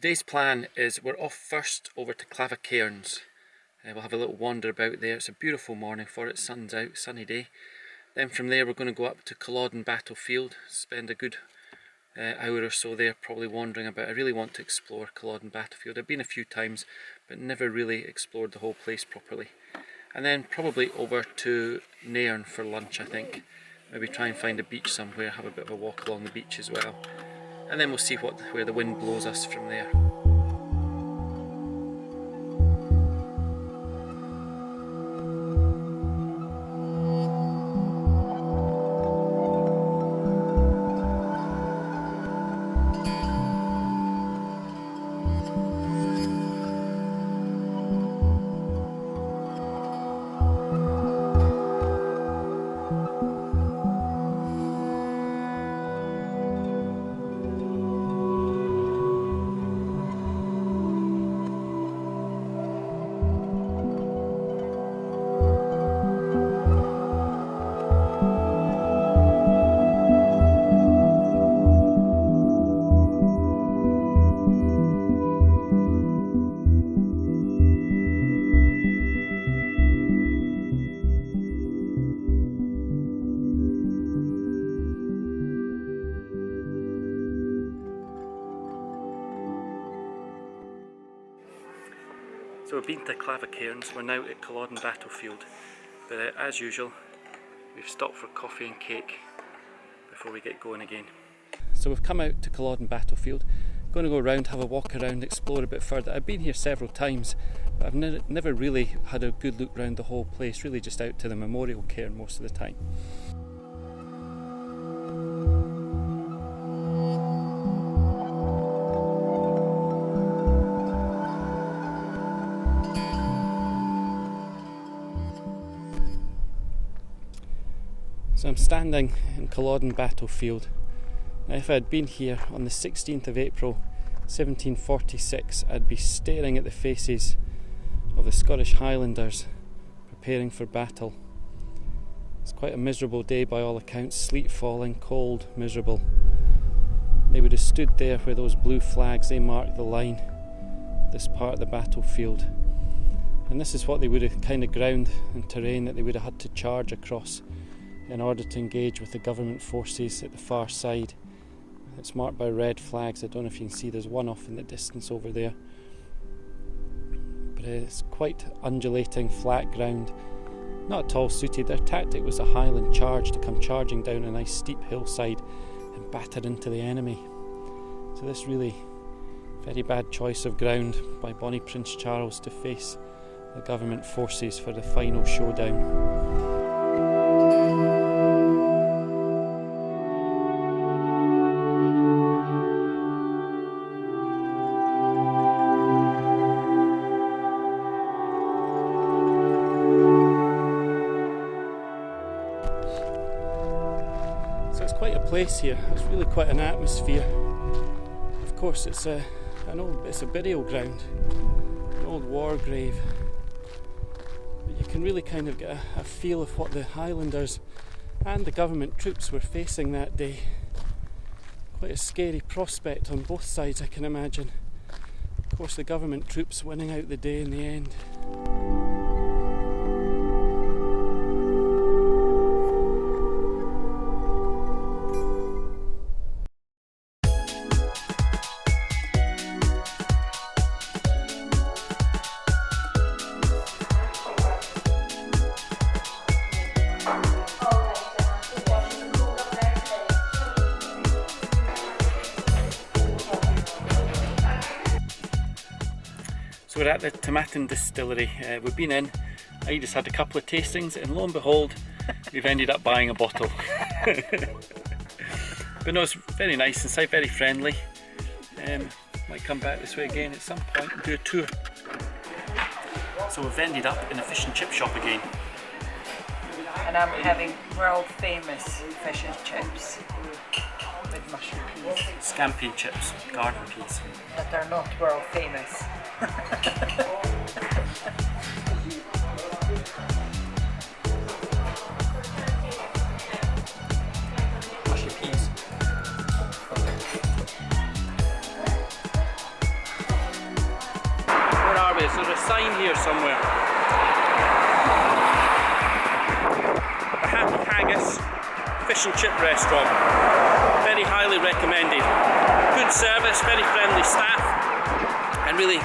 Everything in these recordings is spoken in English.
today's plan is we're off first over to Clava Cairns. We'll have a little wander about there. It's a beautiful morning for it, sun's out, sunny day. Then from there we're going to go up to Culloden battlefield, spend a good hour or so there probably wandering about. I really want to explore Culloden battlefield. I've been a few times but never really explored the whole place properly. And then probably over to Nairn for lunch, I think. Maybe try and find a beach somewhere, have a bit of a walk along the beach as well. And then we'll see where the wind blows us from there. So we've been to Clava Cairns, we're now at Culloden battlefield, but as usual we've stopped for coffee and cake before we get going again. So we've come out to Culloden battlefield, going to go around, have a walk around, explore a bit further. I've been here several times but I've never really had a good look around the whole place, really just out to the memorial cairn most of the time. So I'm standing in Culloden battlefield. Now if I had been here on the 16th of April 1746, I'd be staring at the faces of the Scottish Highlanders preparing for battle. It's quite a miserable day by all accounts, sleet falling, cold, miserable. They would have stood there where those blue flags, they mark the line, this part of the battlefield. And this is what they would have, kind of ground and terrain that they would have had to charge across in order to engage with the government forces at the far side. It's marked by red flags. I don't know if you can see, there's one off in the distance over there. But it's quite undulating, flat ground, not at all suited. Their tactic was a Highland charge, to come charging down a nice steep hillside and batter into the enemy. So this really very bad choice of ground by Bonnie Prince Charles to face the government forces for the final showdown. So it's quite a place here. It's really quite an atmosphere. Of course, it's a burial ground, an old war grave. But you can really kind of get a feel of what the Highlanders and the government troops were facing that day. Quite a scary prospect on both sides, I can imagine. Of course, the government troops winning out the day in the end. So we're at the Tomatin distillery. We've been in, I just had a couple of tastings and lo and behold we've ended up buying a bottle. But no, it's very nice inside, very friendly. Might come back this way again at some point and do a tour. So we've ended up in a fish and chip shop again. And I'm having world famous fish and chips with mushroom peas. Scampi chips, garden peas. But they're not world famous. Mushy peas. is there a sign here somewhere? The Happy Haggis Fish and Chip Restaurant. Very highly recommended. Good service, very friendly staff, and really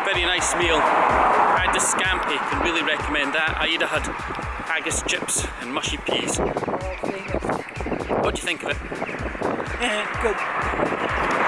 very nice meal. I had the scampi, can really recommend that. Aida had haggis chips and mushy peas. What do you think of it? Good.